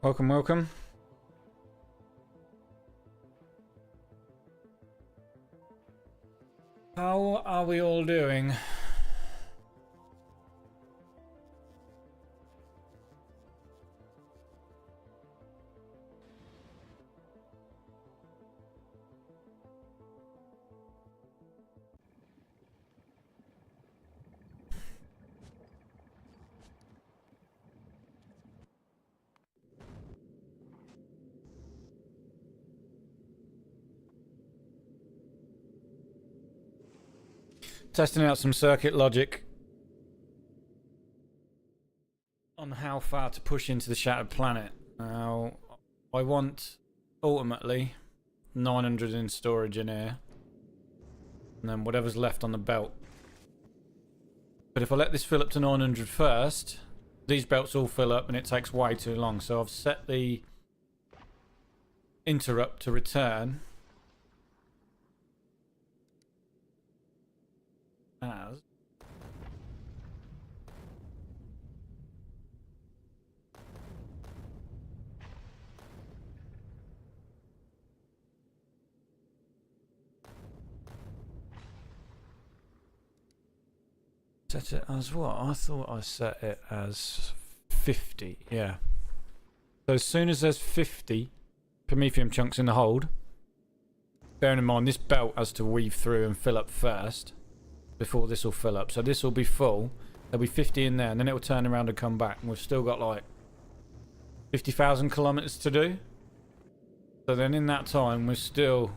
Welcome, welcome. How are we all doing? Testing out some circuit logic on how far to push into the shattered planet. Now, I want ultimately 900 in storage in here, and then whatever's left on the belt. But if I let this fill up to 900 first, these belts all fill up and it takes way too long. So I've set the interrupt to return as set it as what? I thought I set it as 50. Yeah. So as soon as there's 50 Promethium chunks in the hold, bearing in mind this belt has to weave through and fill up first before this will fill up. So this will be full. There'll be 50 in there, and then it will turn around and come back. And we've still got like 50,000 kilometers to do. So then in that time, we're still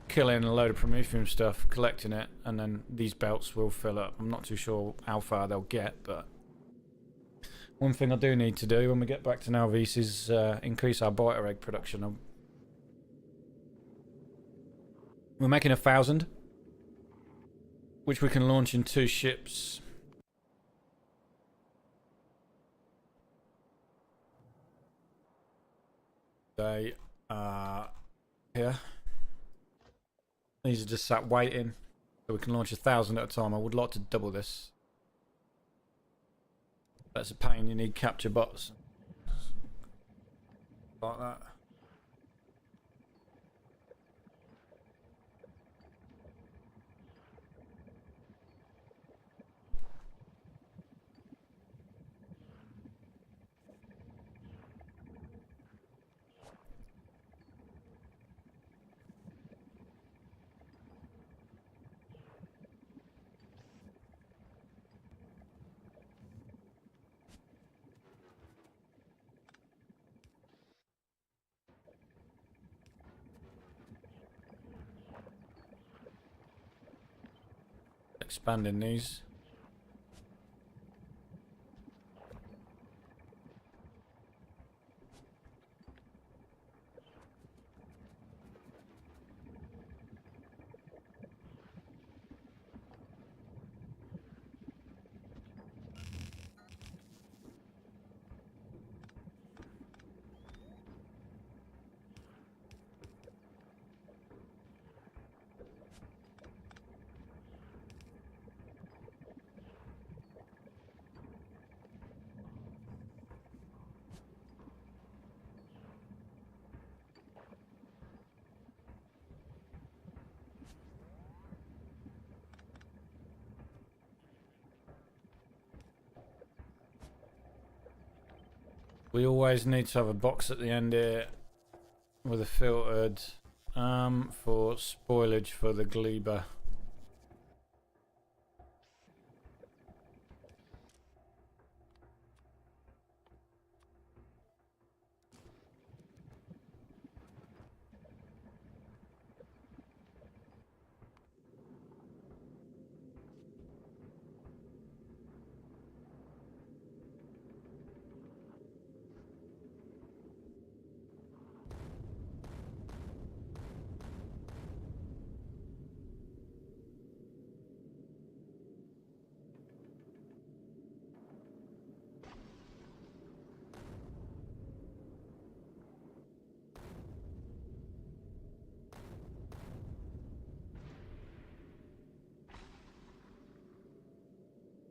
killing a load of Promethium stuff, collecting it, and then these belts will fill up. I'm not too sure how far they'll get, but one thing I do need to do when we get back to Nalvis is increase our biter egg production. We're making 1,000, which we can launch in 2 ships. They are here. These are just sat waiting, so we can launch 1,000 at a time. I would like to double this. That's a pain. You need capture bots like that. Expanding these. We always need to have a box at the end here with a filtered for spoilage for the Gleba.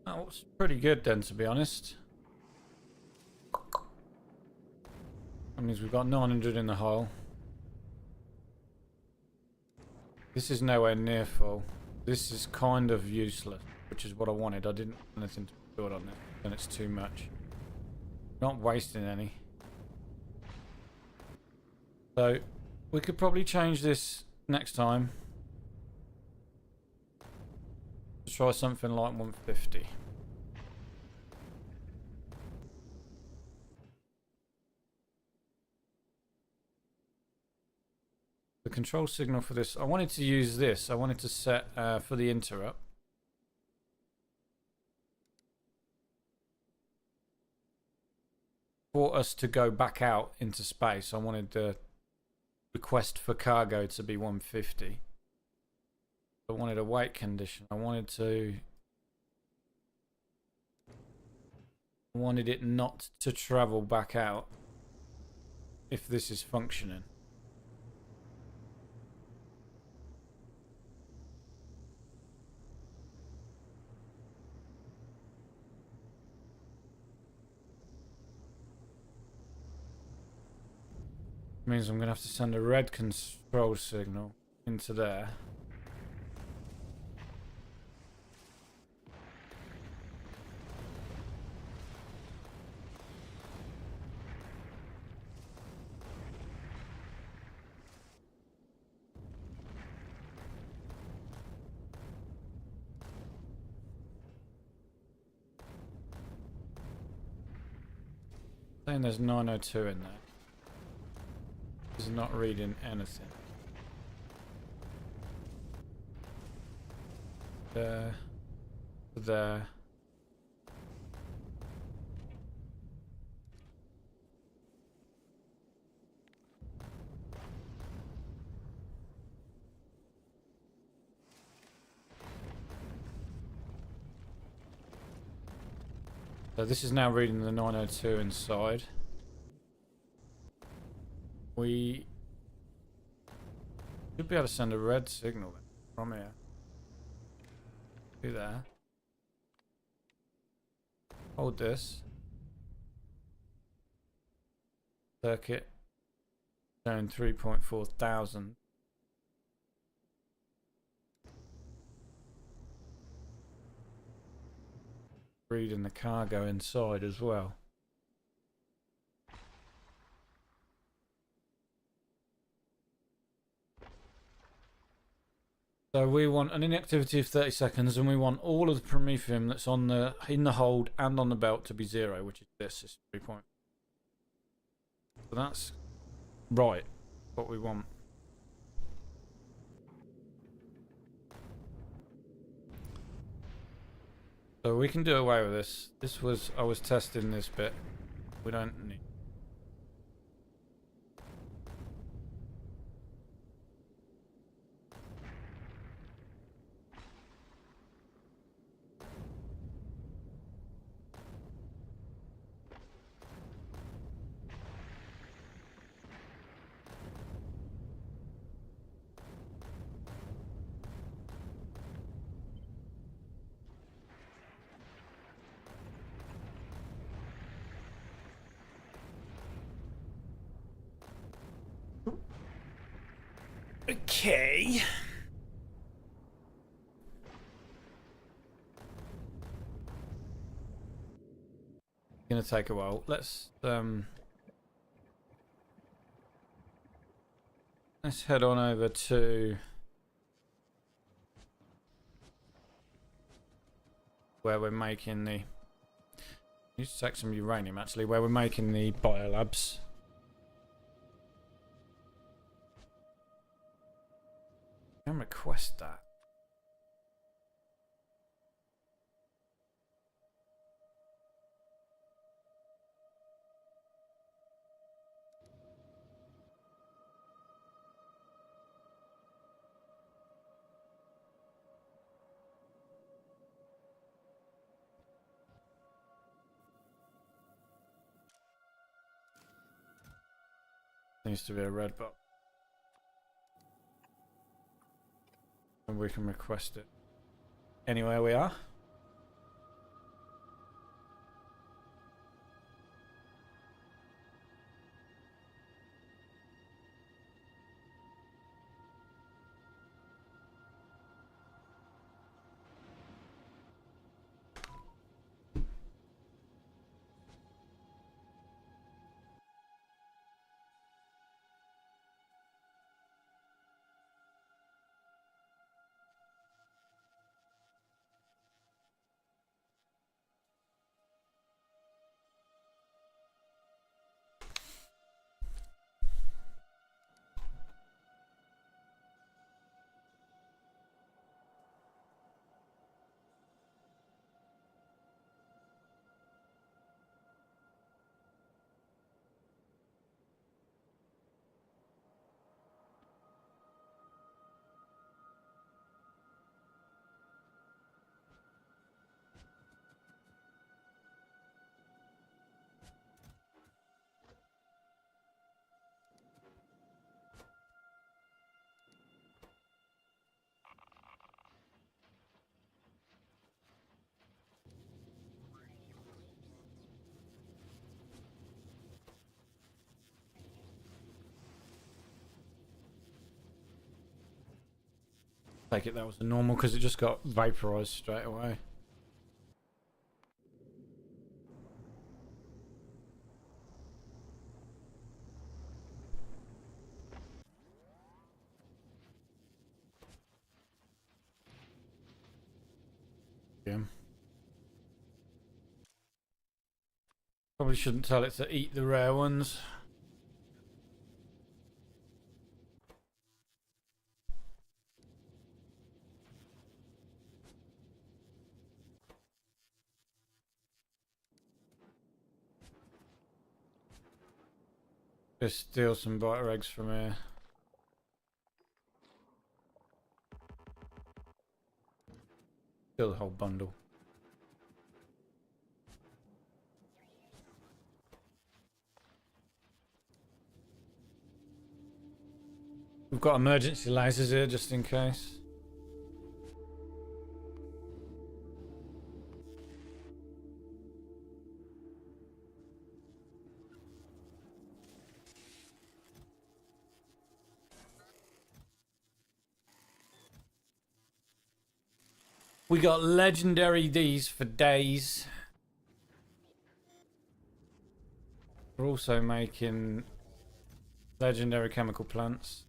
That was pretty good then, to be honest. That means we've got 900 in the hole. This is nowhere near full. This is kind of useless, which is what I wanted. I didn't want anything to build on this, and it's too much. Not wasting any. So, we could probably change this next time. Let's try something like 150. The control signal for this, I wanted to use this. I wanted to set for the interrupt. For us to go back out into space, I wanted the request for cargo to be 150. I wanted a weight condition. I wanted it not to travel back out if this is functioning. Means I'm going to have to send a red control signal into there. Saying there's 902 in there. Is not reading anything. There. So this is now reading the 902 inside. We should be able to send a red signal from here. Do that. Hold this. Circuit. Showing 3.4 thousand. Reading the cargo inside as well. So we want an inactivity of 30 seconds, and we want all of the Promethium that's on in the hold and on the belt to be 0, which is this. Is 3 point. So that's right. What we want. So we can do away with this. I was testing this bit. We don't need. Okay. Gonna take a while. Let's head on over to where we're making the. Need to take some uranium actually. Where we're making the biolabs. Can request that. Needs to be a red box. And we can request it. Anywhere we are. Take it that was the normal because it just got vaporized straight away. Yeah. Probably shouldn't tell it to eat the rare ones. Just steal some biter eggs from here. Steal the whole bundle. We've got emergency lasers here just in case. We got legendary these for days. We're also making legendary chemical plants.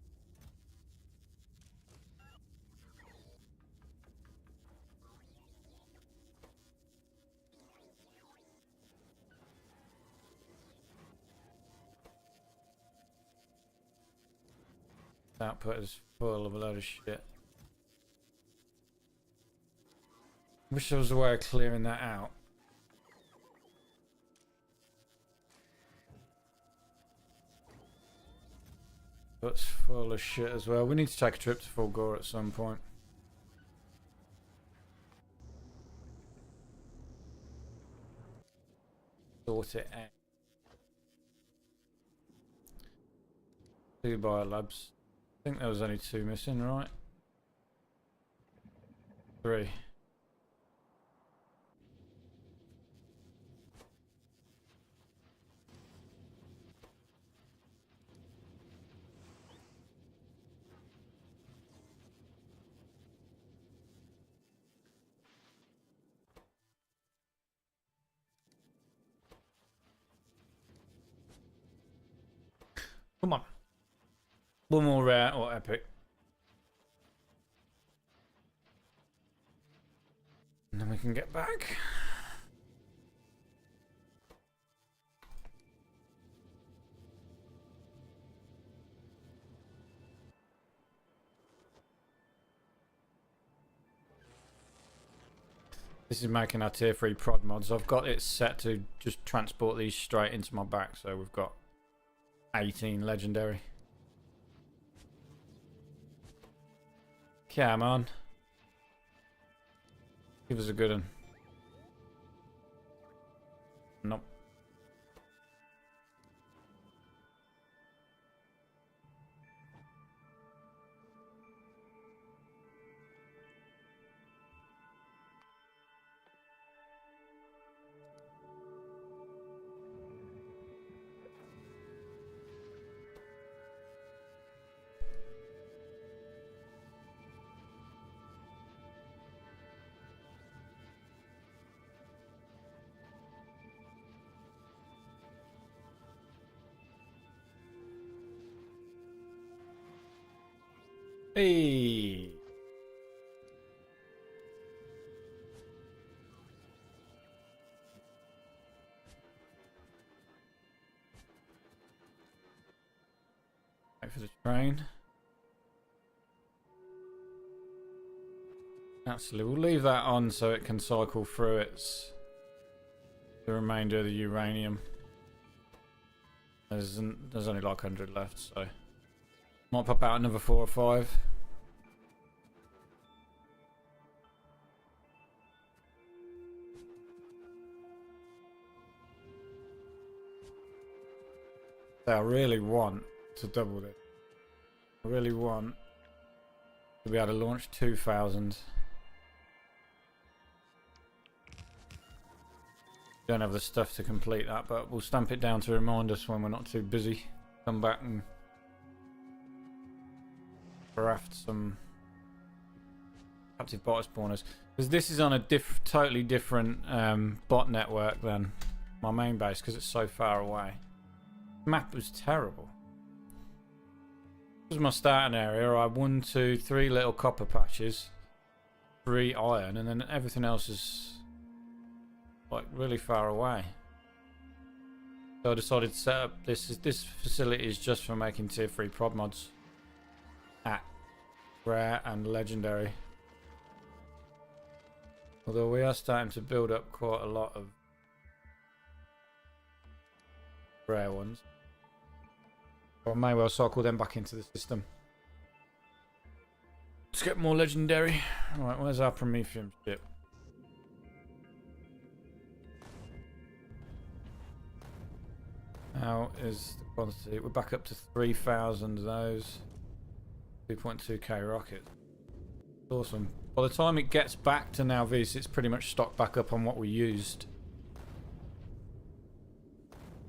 Output is full of a load of shit. Wish there was a way of clearing that out. But it's full of shit as well. We need to take a trip to Full Gore at some point. Sort it out. 2 biolabs. I think there was only 2 missing, right? 3. Come on. One more rare or epic. And then we can get back. This is making our tier 3 prod mods. I've got it set to just transport these straight into my back, so we've got 18 legendary. Come on. Give us a good one. Nope. Hey. Wait for the train. Actually, we'll leave that on so it can cycle through the remainder of the uranium. There's only like 100 left, so might pop out another 4 or 5. I really want to double it. I really want to be able to launch 2,000. Don't have the stuff to complete that, but we'll stamp it down to remind us when we're not too busy. Come back and craft some active bot spawners. Because this is on a totally different bot network than my main base because it's so far away. The map was terrible. This was my starting area. I had 1, 2, 3 little copper patches, 3 iron, and then everything else is like really far away. So I decided to set up this facility is just for making tier 3 prod mods at rare and legendary. Although we are starting to build up quite a lot of rare ones. Or I may well cycle them back into the system. Let's get more legendary. Alright, where's our Promethium ship? How is the quantity? We're back up to 3,000 of those. 2.2k rockets. Awesome. By the time it gets back to now this, it's pretty much stocked back up on what we used.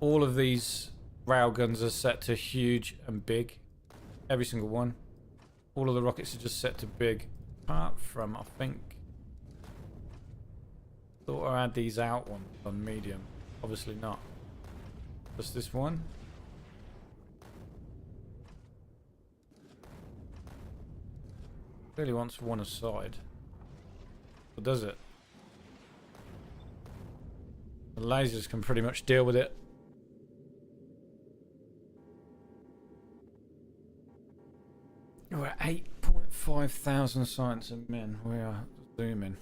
All of these railguns are set to huge and big. Every single one. All of the rockets are just set to big. Apart from, I think... thought I had these out ones on medium. Obviously not. Just this one. Really wants one aside. Or does it? The lasers can pretty much deal with it. We're at 8.5 thousand science and men. We are zooming.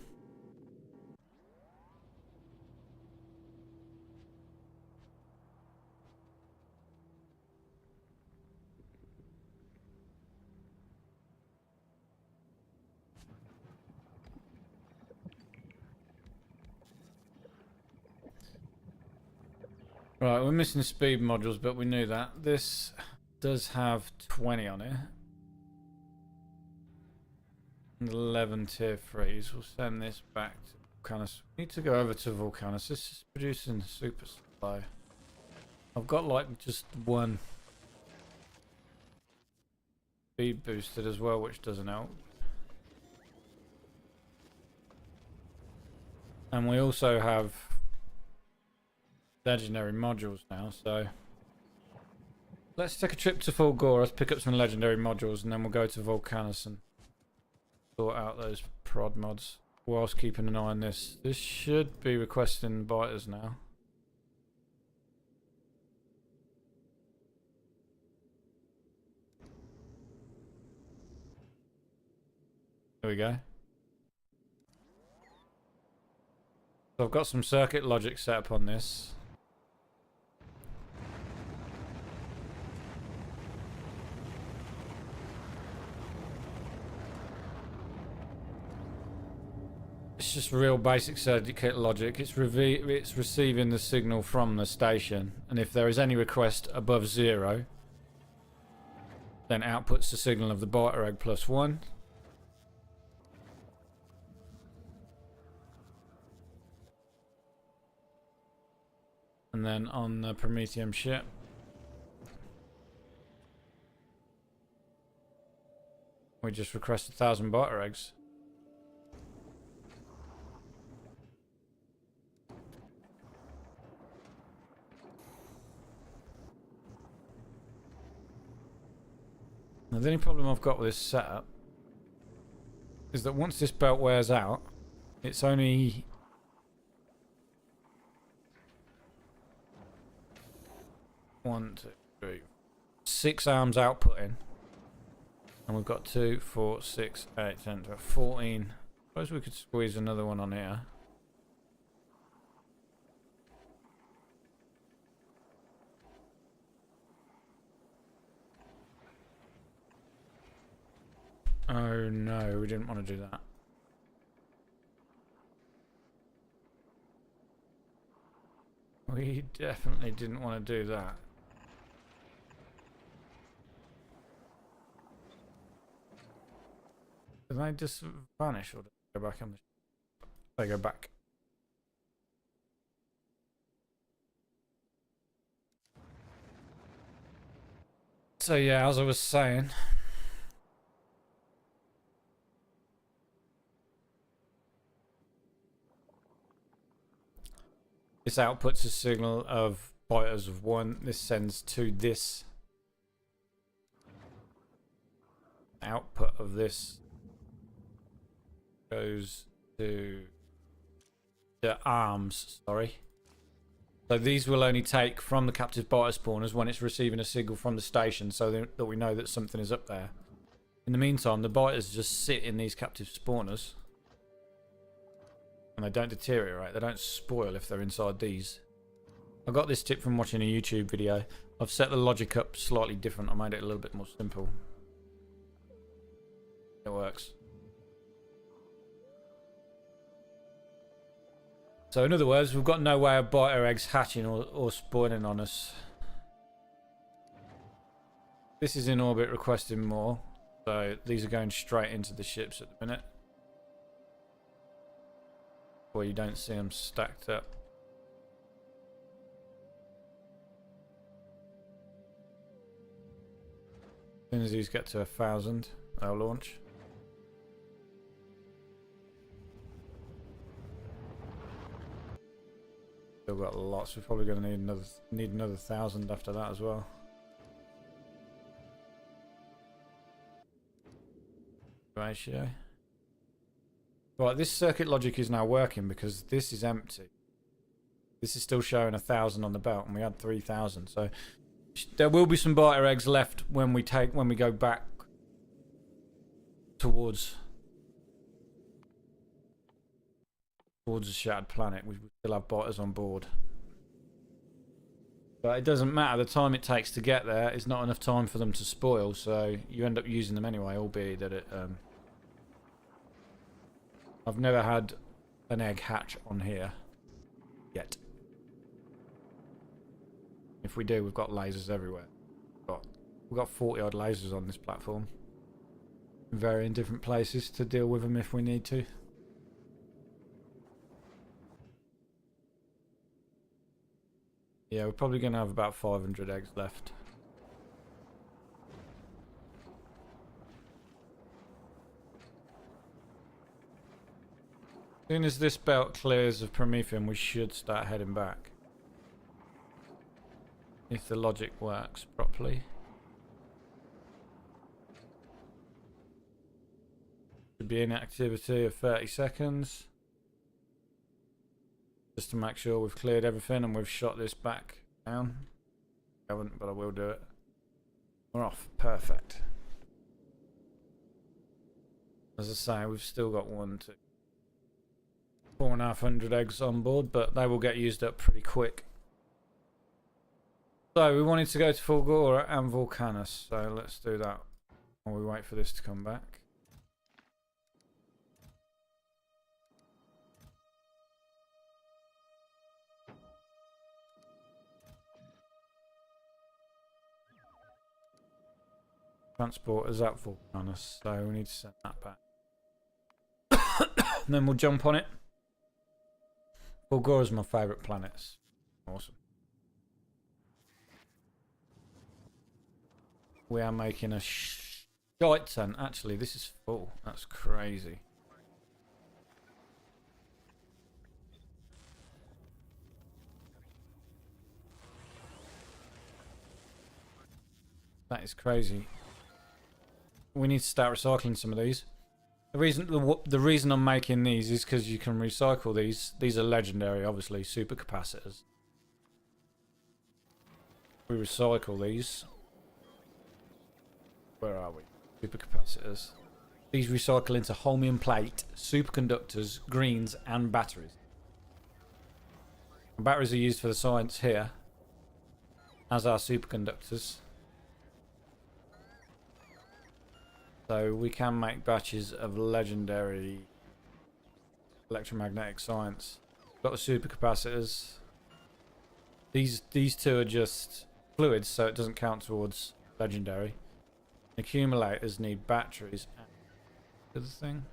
Right, we're missing speed modules, but we knew that. This does have 20 on it. And 11 tier 3s. We'll send this back to Vulcanus. We need to go over to Vulcanus. This is producing super supply. I've got like just one speed boosted as well, which doesn't help. And we also have legendary modules now, so let's take a trip to Fulgoras, pick up some legendary modules, and then we'll go to Vulcanus and sort out those prod mods whilst keeping an eye on this. This should be requesting biters now. There we go. So I've got some circuit logic set up on this. It's just real basic circuit logic. It's receiving the signal from the station, and if there is any request above 0, then outputs the signal of the biter egg plus 1. And then on the Promethium ship, we just request 1,000 biter eggs. Now, the only problem I've got with this setup is that once this belt wears out, it's only 1, 2, 3, 6 arms outputting, and we've got 2, 4, 6, 8, 10, 12, 14. I suppose we could squeeze another one on here. Oh no, we didn't want to do that. We definitely didn't want to do that. Did they just vanish or did they go back on the ship? They go back. So yeah, as I was saying, This outputs a signal of biters of 1. This sends to this. Output of this goes to the arms, sorry. So these will only take from the captive biter spawners when it's receiving a signal from the station, so that we know that something is up there. In the meantime, the biters just sit in these captive spawners and they don't deteriorate, they don't spoil if they're inside these. I got this tip from watching a YouTube video. I've set the logic up slightly different. I made it a little bit more simple. It works. So in other words, we've got no way of biter eggs hatching or spawning on us. This is in orbit requesting more. So these are going straight into the ships at the minute. Where you don't see them stacked up. As soon as these get to 1,000, they'll launch. Still got lots. We're probably going to need another 1,000 after that as well. Ratio. Right, this circuit logic is now working because this is empty. This is still showing 1,000 on the belt, and we had 3,000. So there will be some biter eggs left when we go back towards the shattered planet. We still have biters on board, but it doesn't matter. The time it takes to get there is not enough time for them to spoil, so you end up using them anyway, albeit that it I've never had an egg hatch on here yet. If we do, we've got lasers everywhere. We've got 40 odd lasers on this platform, varying different places to deal with them if we need to. Yeah, we're probably going to have about 500 eggs left. As soon as this belt clears of Promethium, we should start heading back. If the logic works properly. Should be inactivity of 30 seconds. Just to make sure we've cleared everything and we've shot this back down. I haven't, but I will do it. We're off. Perfect. As I say, we've still got 4,500 eggs on board, but they will get used up pretty quick. So we wanted to go to Fulgora and Vulcanus, so let's do that while we wait for this to come back. Transporter's at Vulcanus, so we need to send that back. And then we'll jump on it. Fulgora's my favourite planet. Awesome. We are making a shite ton. Actually, this is full. That's crazy. That is crazy. We need to start recycling some of these. The reason I'm making these is because you can recycle these. These are legendary, obviously, supercapacitors. We recycle these. Where are we? Supercapacitors. These recycle into holmium plate, superconductors, greens, and batteries. And batteries are used for the science here, as are superconductors. So we can make batches of legendary electromagnetic science. Got the supercapacitors. These two are just fluids, so it doesn't count towards legendary. Accumulators need batteries. The thing.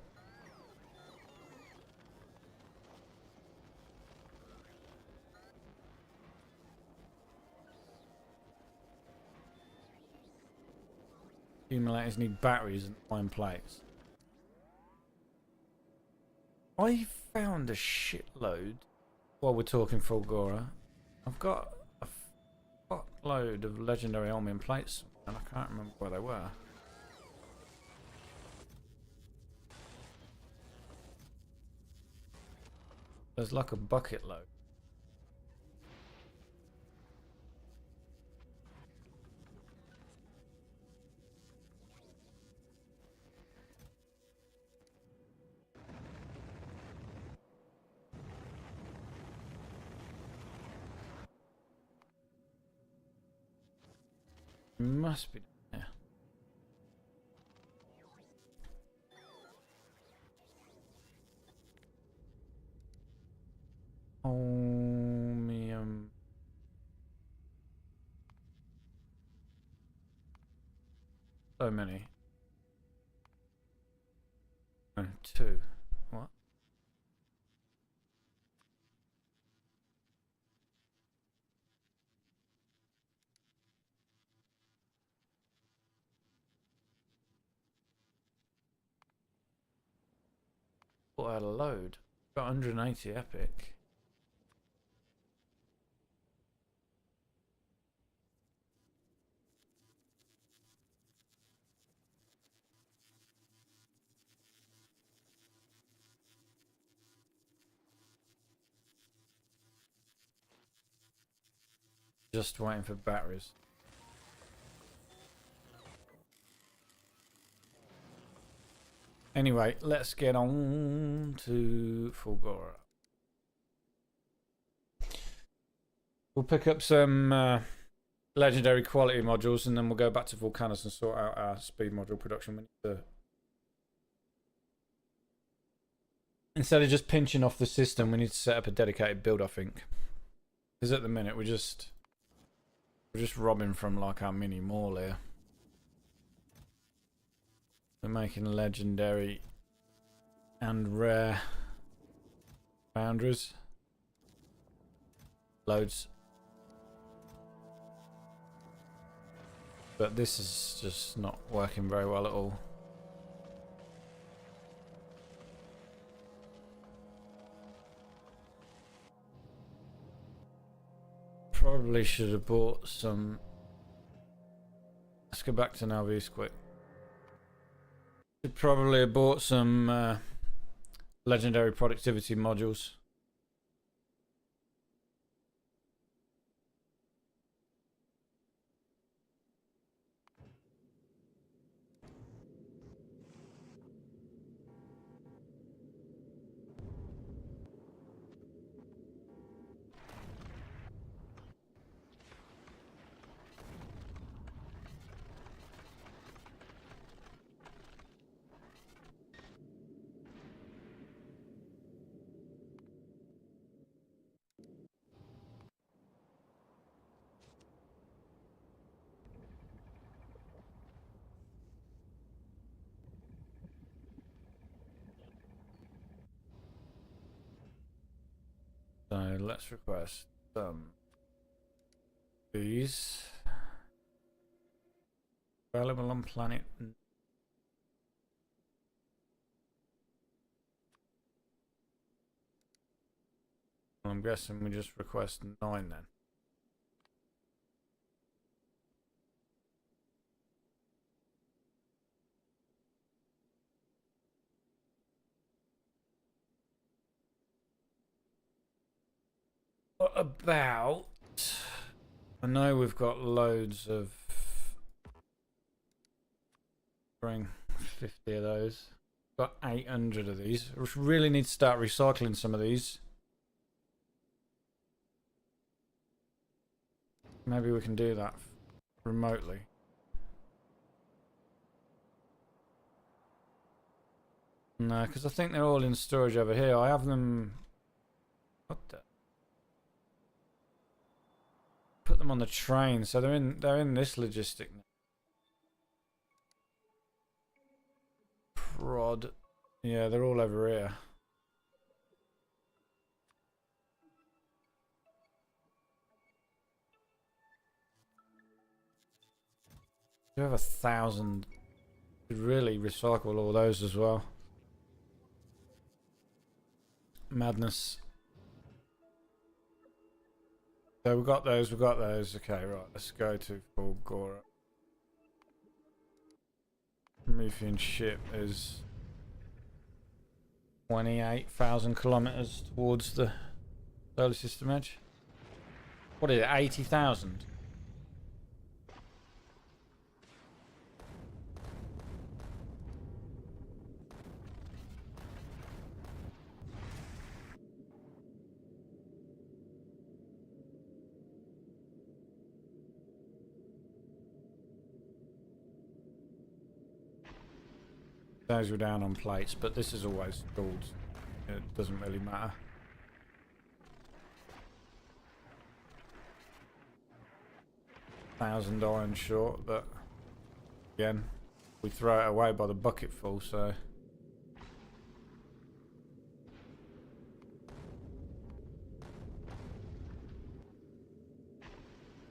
Accumulators need batteries and iron plates. I found a shitload while we're talking Fulgora, I've got a fuckload of legendary Elmian plates, and I can't remember where they were. There's like a bucket load. Must be there. Chromium. So many. Oh, 2. What? Thought I had a load. Got 180 epic. Just waiting for batteries. Anyway, let's get on to Fulgora. We'll pick up some legendary quality modules, and then we'll go back to Volcanus and sort out our speed module production. We need to... Instead of just pinching off the system, we need to set up a dedicated build, I think. Because at the minute we're just robbing from like our mini mall here. We're making legendary and rare boundaries. Loads. But this is just not working very well at all. Probably should have bought some... Let's go back to Nalvis quick. Should probably have bought some legendary productivity modules. So let's request these available on planet. I'm guessing we just request 9 then. What about... I know we've got loads of... Bring 50 of those. Got 800 of these. We really need to start recycling some of these. Maybe we can do that remotely. No, because I think they're all in storage over here. I have them... What the... Put them on the train, so they're in this logistic now. Prod. Yeah, they're all over here. You have 1,000. Could really recycle all those as well. Madness. So we've got those, we've got those. Okay, right, let's go to Fulgora. Promethium ship is 28,000 kilometers towards the solar system edge. What is it, 80,000? Those were down on plates, but this is always stalled. It doesn't really matter. $1,000 iron short, but again, we throw it away by the bucketful, so.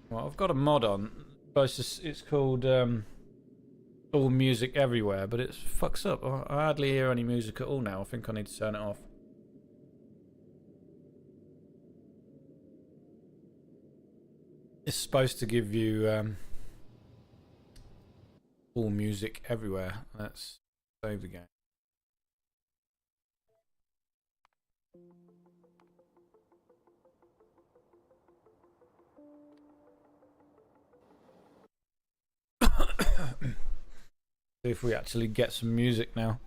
Well, I've got a mod on. It's called All Music Everywhere, but it fucks up. I hardly hear any music at all now. I think I need to turn it off. It's supposed to give you all music everywhere. Let's save the game. See if we actually get some music now.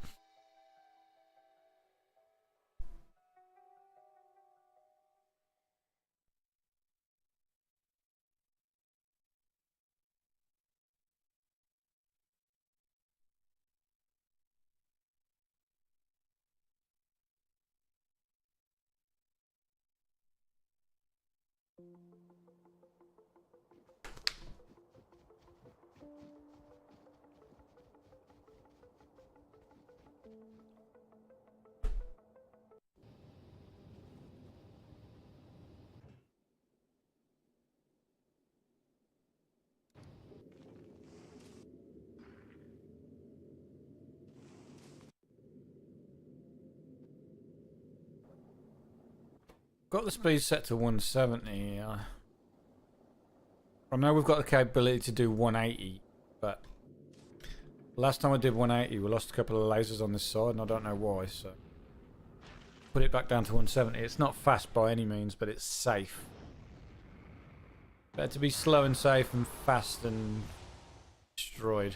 Got the speed set to 170. I know we've got the capability to do 180, but last time I did 180, we lost a couple of lasers on this side, and I don't know why. So put it back down to 170. It's not fast by any means, but it's safe. Better to be slow and safe and fast and destroyed.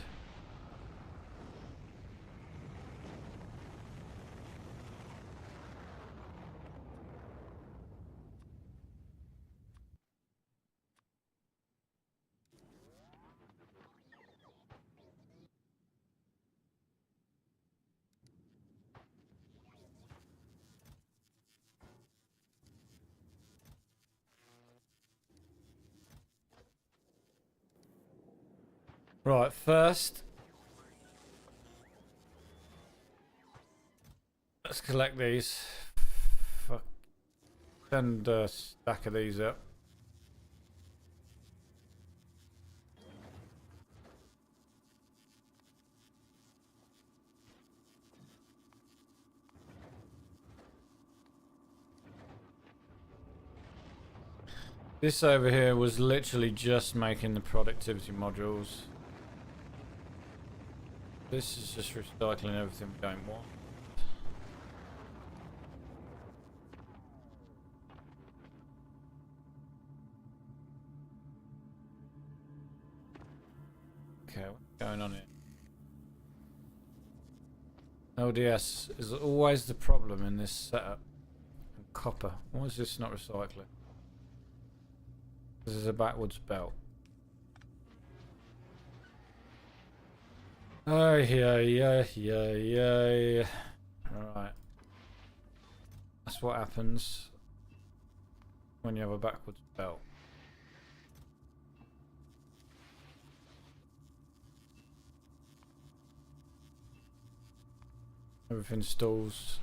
Right, first, let's collect these. Fuck. Send a stack of these up. This over here was literally just making the productivity modules. This is just recycling everything we don't want. Okay, what's going on here? LDS is always the problem in this setup. And copper. Why is this not recycling? This is a backwards belt. Oh, yeah. Alright. That's what happens when you have a backwards belt. Everything stalls.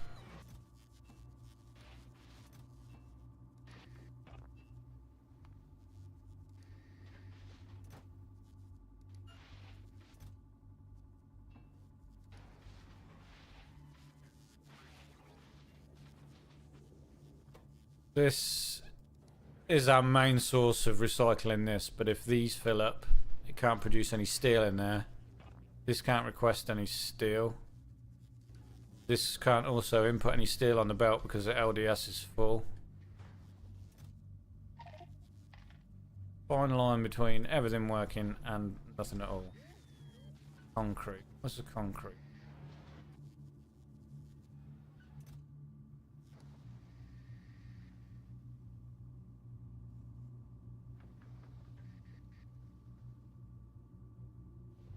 This is our main source of recycling this, but if these fill up, it can't produce any steel in there. This can't request any steel. This can't also input any steel on the belt because the LDS is full. Fine line between everything working and nothing at all. Concrete. What's the concrete?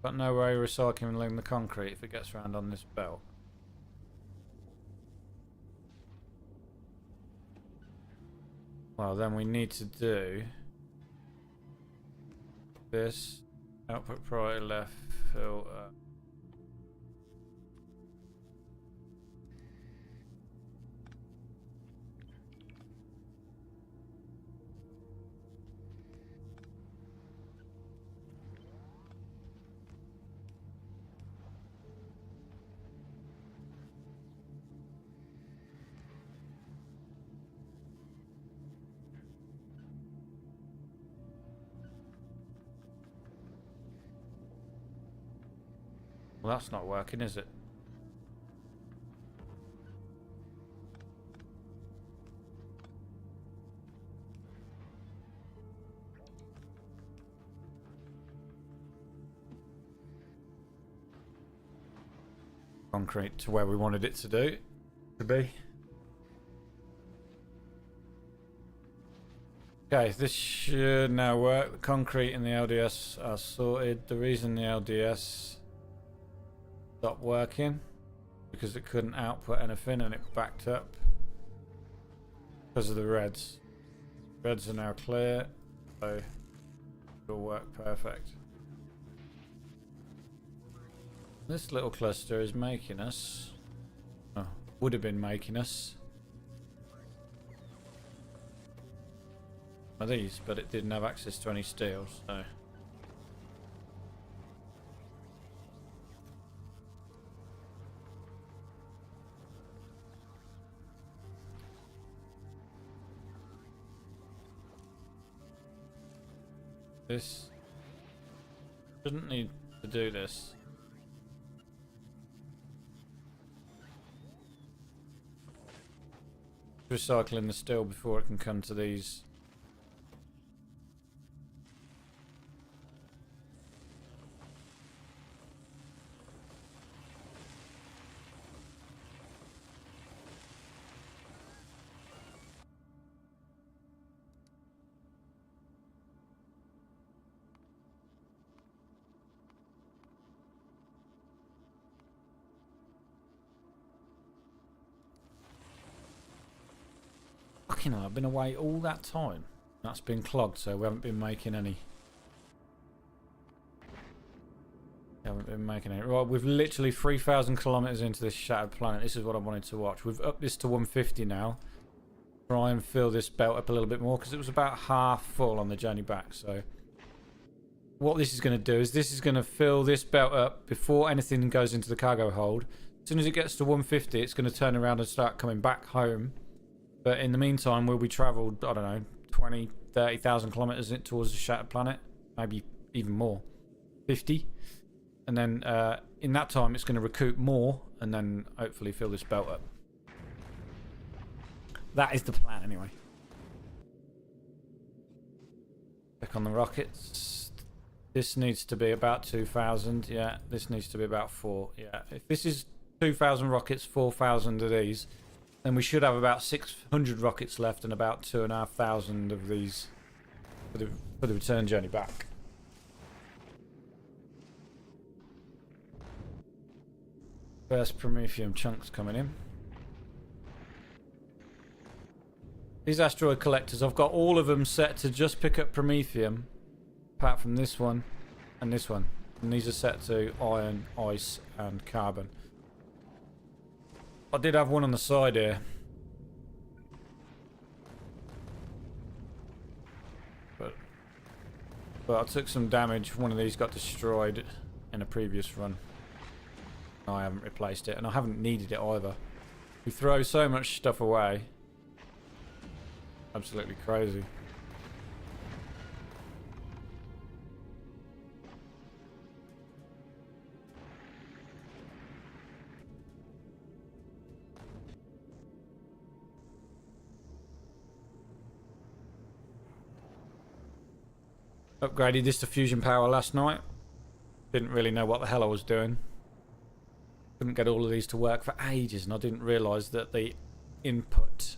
Got no way of recycling the concrete if it gets around on this belt. Well, then we need to do this. Output priority left filter. Well, that's not working, is it? Concrete to where we wanted it to be. Okay, this should now work. The concrete and the LDS are sorted. The reason the LDS stopped working because it couldn't output anything and it backed up because of the reds. Reds are now clear, so it'll work perfect. This little cluster is making us, would have been making us these, but it didn't have access to any steel, so this shouldn't need to do this. Recycling the steel before it can come to these. Fucking hell, I've been away all that time. That's been clogged, so we haven't been making any. Right, we've literally 3,000 kilometers into this shattered planet. This is what I wanted to watch. We've upped this to 150 now. Try and fill this belt up a little bit more because it was about half full on the journey back. So what this is going to do is this is going to fill this belt up before anything goes into the cargo hold. As soon as it gets to 150, it's going to turn around and start coming back home. But in the meantime, we'll be travelled, I don't know, 20, 30,000 kilometres towards the shattered planet. Maybe even more. 50. And then in that time, it's going to recoup more and then hopefully fill this belt up. That is the plan anyway. Check on the rockets. This needs to be about 2,000. Yeah, this needs to be about 4. Yeah, if this is 2,000 rockets, 4,000 of these, then we should have about 600 rockets left and about 2,500 of these for the return journey back. First Promethium chunks coming in. These asteroid collectors, I've got all of them set to just pick up Promethium, apart from this one and this one. And these are set to iron, ice and carbon. I did have one on the side here. But I took some damage. One of these got destroyed in a previous run. I haven't replaced it, and I haven't needed it either. We throw so much stuff away. Absolutely crazy. Upgraded this to fusion power last night. Didn't really know what the hell I was doing. Couldn't get all of these to work for ages, and I didn't realise that the input,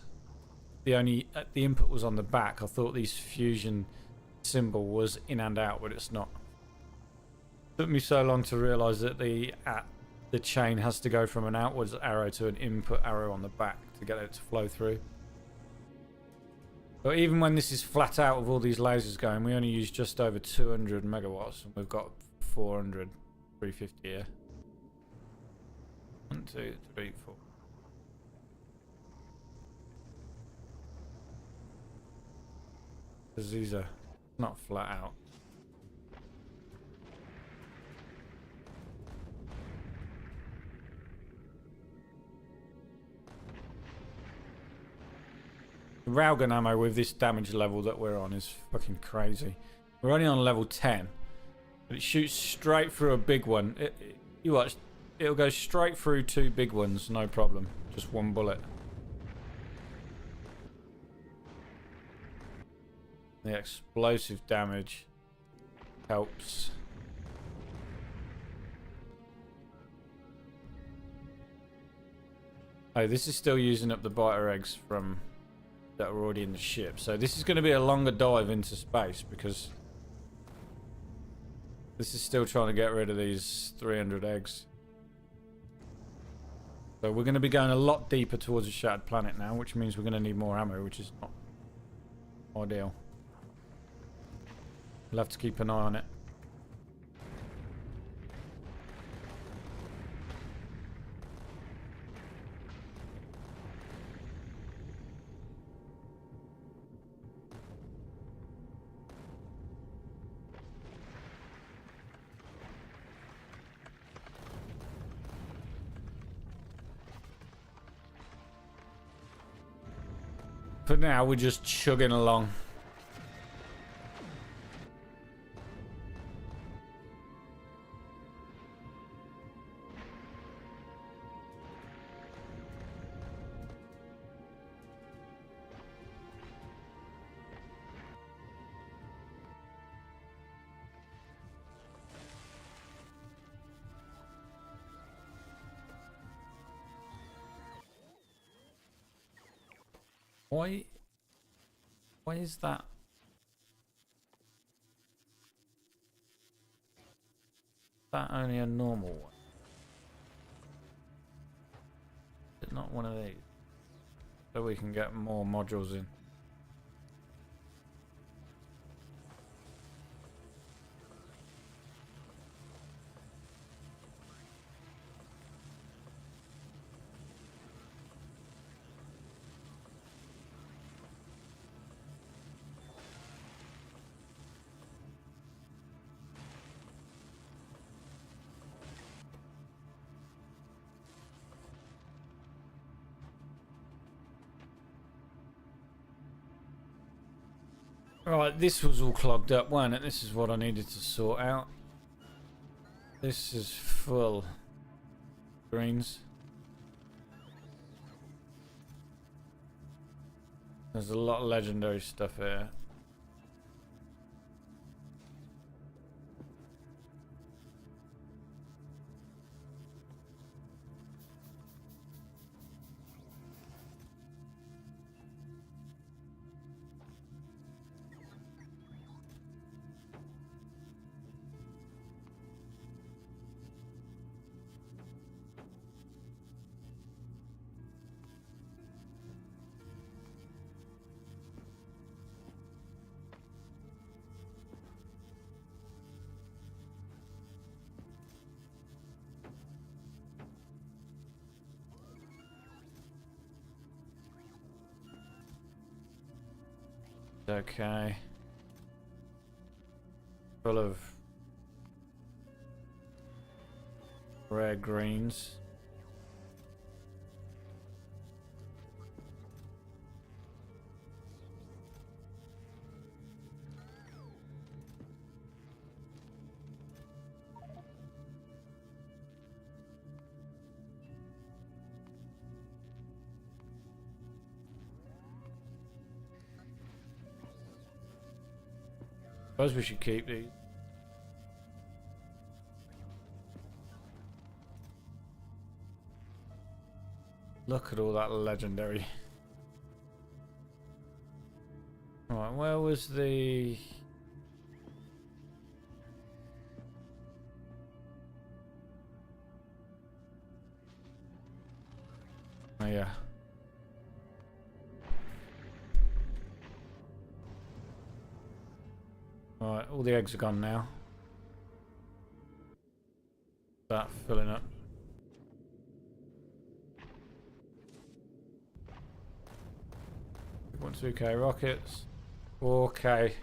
the input was on the back. I thought this fusion symbol was in and out, but it's not. Took me so long to realise that the chain has to go from an outwards arrow to an input arrow on the back to get it to flow through. But even when this is flat out with all these lasers going, we only use just over 200 megawatts, and we've got 400, 350 here. 1, 2, 3, 4. Because these are not flat out. The railgun ammo with this damage level that we're on is fucking crazy. We're only on level 10, but it shoots straight through a big one. You watch, it'll go straight through 2 big ones, no problem. Just 1 bullet. The explosive damage helps. Oh, this is still using up the biter eggs from that are already in the ship. So this is going to be a longer dive into space because this is still trying to get rid of these 300 eggs. So we're going to be going a lot deeper towards a shattered planet now, which means we're going to need more ammo, which is not ideal. We'll have to keep an eye on it. For now, we're just chugging along. Why is that? That only a normal one? Is it not one of these? So we can get more modules in. Right, this was all clogged up, wasn't it? This is what I needed to sort out. This is full greens. There's a lot of legendary stuff here. Okay. Full of rare greens. Suppose we should keep these. Look at all that legendary. Right, where was the... Oh yeah. Alright, all the eggs are gone now. That filling up. 2K rockets. 4K.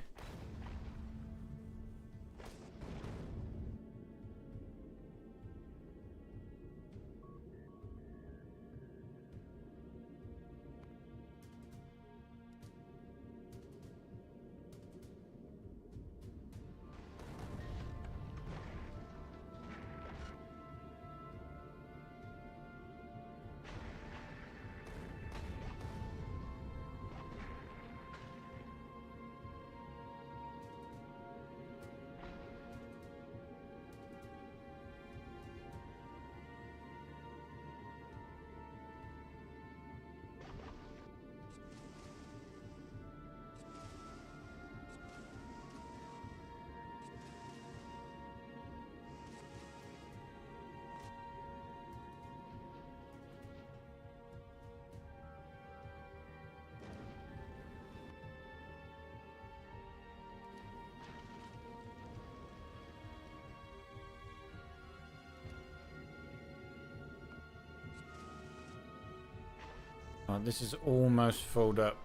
This is almost filled up.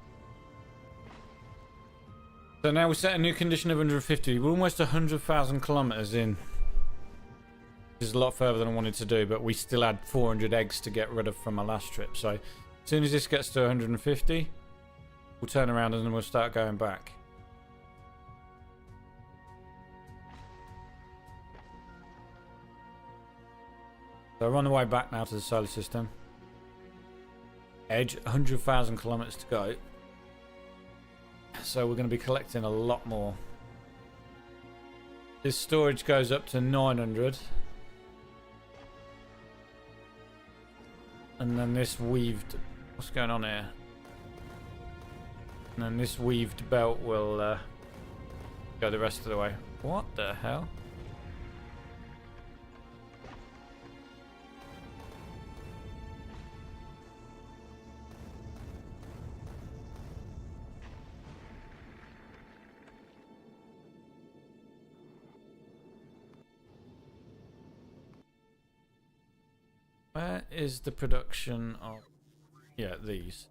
So now we set a new condition of 150. We're almost 100,000 kilometers in. This is a lot further than I wanted to do, but we still had 400 eggs to get rid of from our last trip. So as soon as this gets to 150, we'll turn around and then we'll start going back. So we're on the way back now to the solar system. Edge, 100,000 kilometers to go. So we're going to be collecting a lot more. This storage goes up to 900. And then this weaved... What's going on here? And then this weaved belt will go the rest of the way. What the hell? Where is the production of... Yeah, these.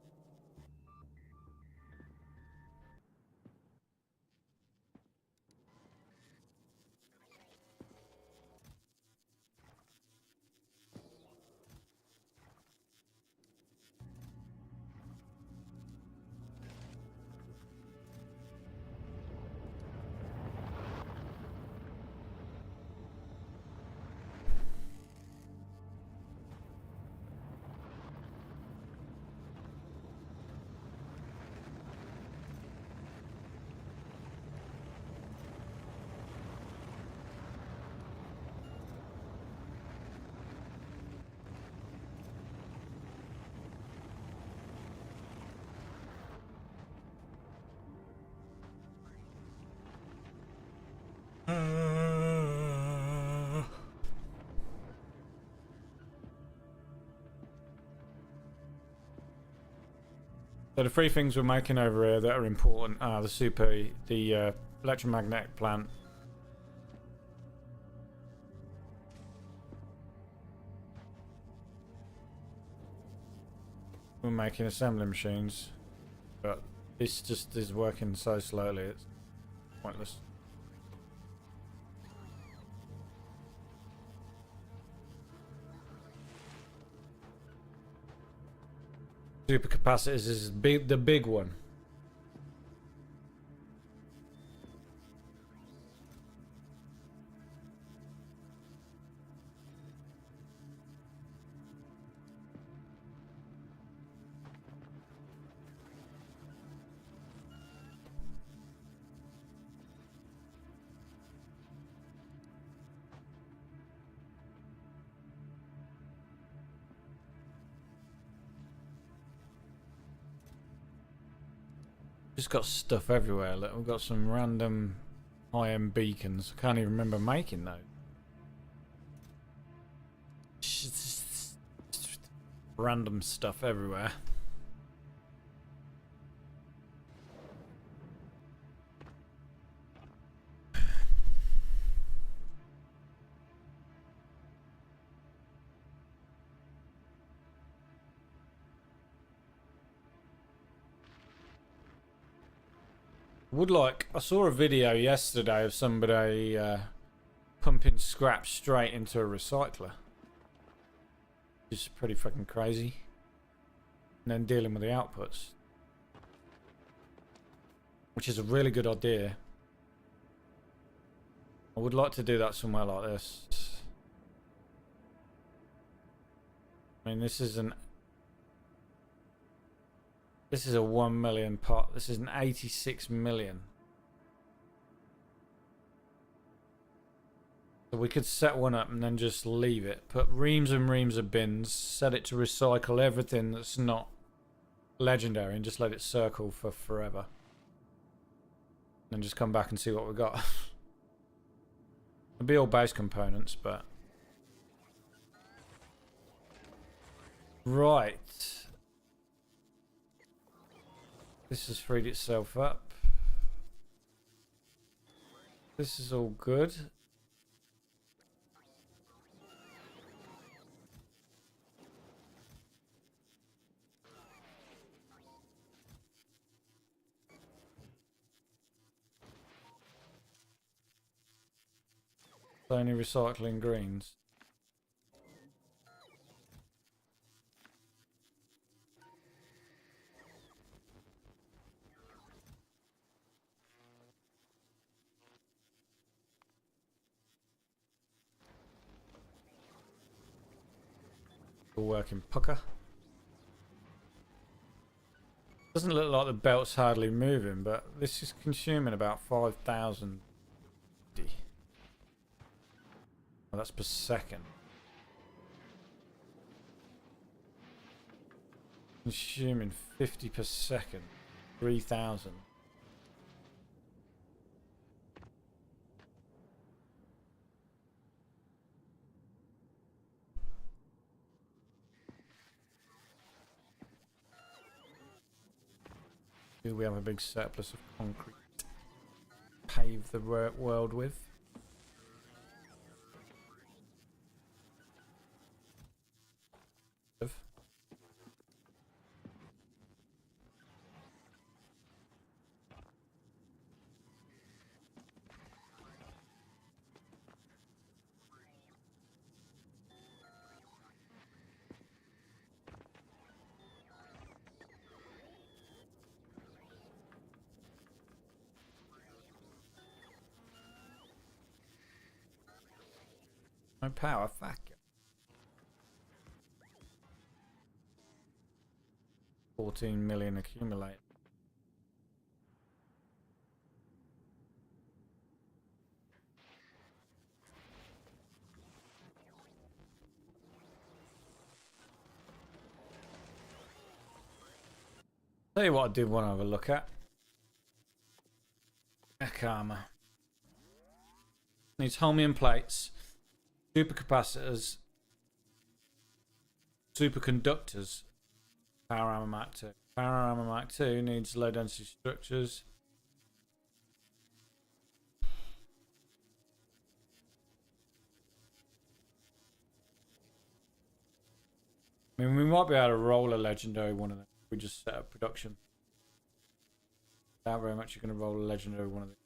So the three things we're making over here that are important are the electromagnetic plant, we're making assembly machines, but this just is working so slowly it's pointless. Supercapacitors is the big one. Just got stuff everywhere. Look, we've got some random IM beacons. I can't even remember making those. Random stuff everywhere. I saw a video yesterday of somebody pumping scrap straight into a recycler. Just pretty fucking crazy. And then dealing with the outputs. Which is a really good idea. I would like to do that somewhere like this. I mean, this is a 1 million pot. This is an 86 million. So we could set one up and then just leave it. Put reams and reams of bins. Set it to recycle everything that's not legendary and just let it circle for forever. And just come back and see what we got. It'll be all base components, but... Right. This has freed itself up. This is all good. Only recycling greens. All working pucker. Doesn't look like the belt's hardly moving, but this is consuming about 5,000. Oh, that's per second. Consuming 50 per second. 3,000. Do we have a big surplus of concrete to pave the world with? No power, fuck it. 14 million accumulate. Tell you what I did want to have a look at. Karma. Needs holmium plates, supercapacitors, superconductors, power armor Mark 2. Power armor Mark 2 needs low density structures. I mean, we might be able to roll a legendary one of them. We just set up production. Not very much you're going to roll a legendary one of them.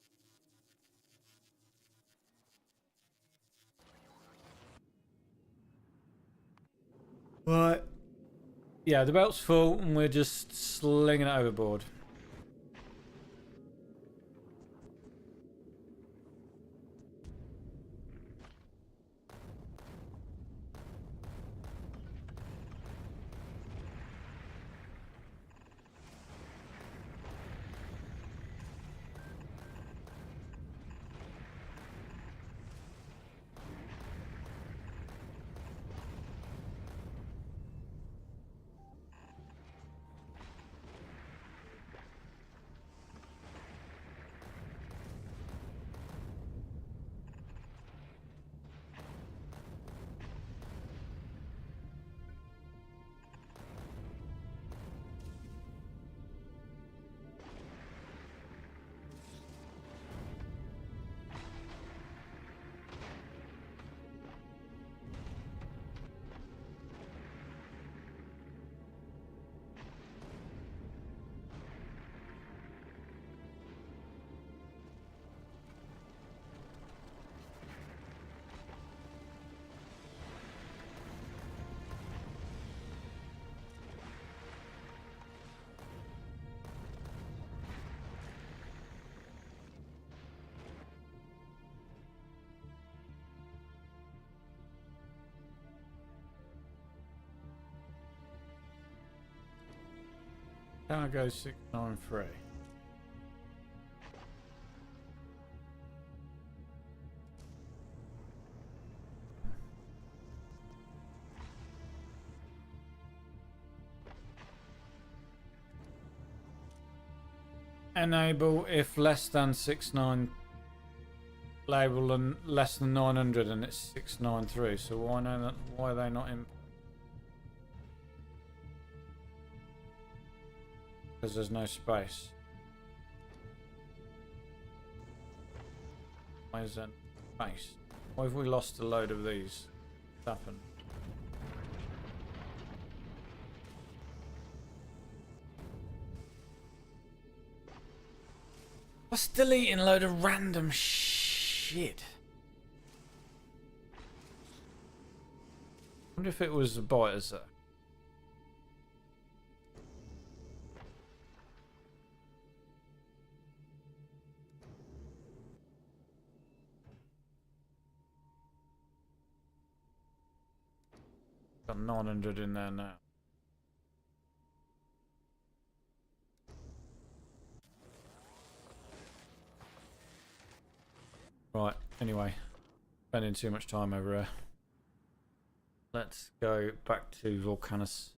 Right. Yeah, the belt's full and we're just slinging it overboard. Cargo 693. Enable if less than 69, label and less than 900, and it's 693. So why not? Why are they not in? Because there's no space. Why is that space? Why have we lost a load of these? What's happened? What's deleting a load of random shit? I wonder if it was the biters there. Got 900 in there now. Right, anyway. Spending too much time over here. Let's go back to Volcanus.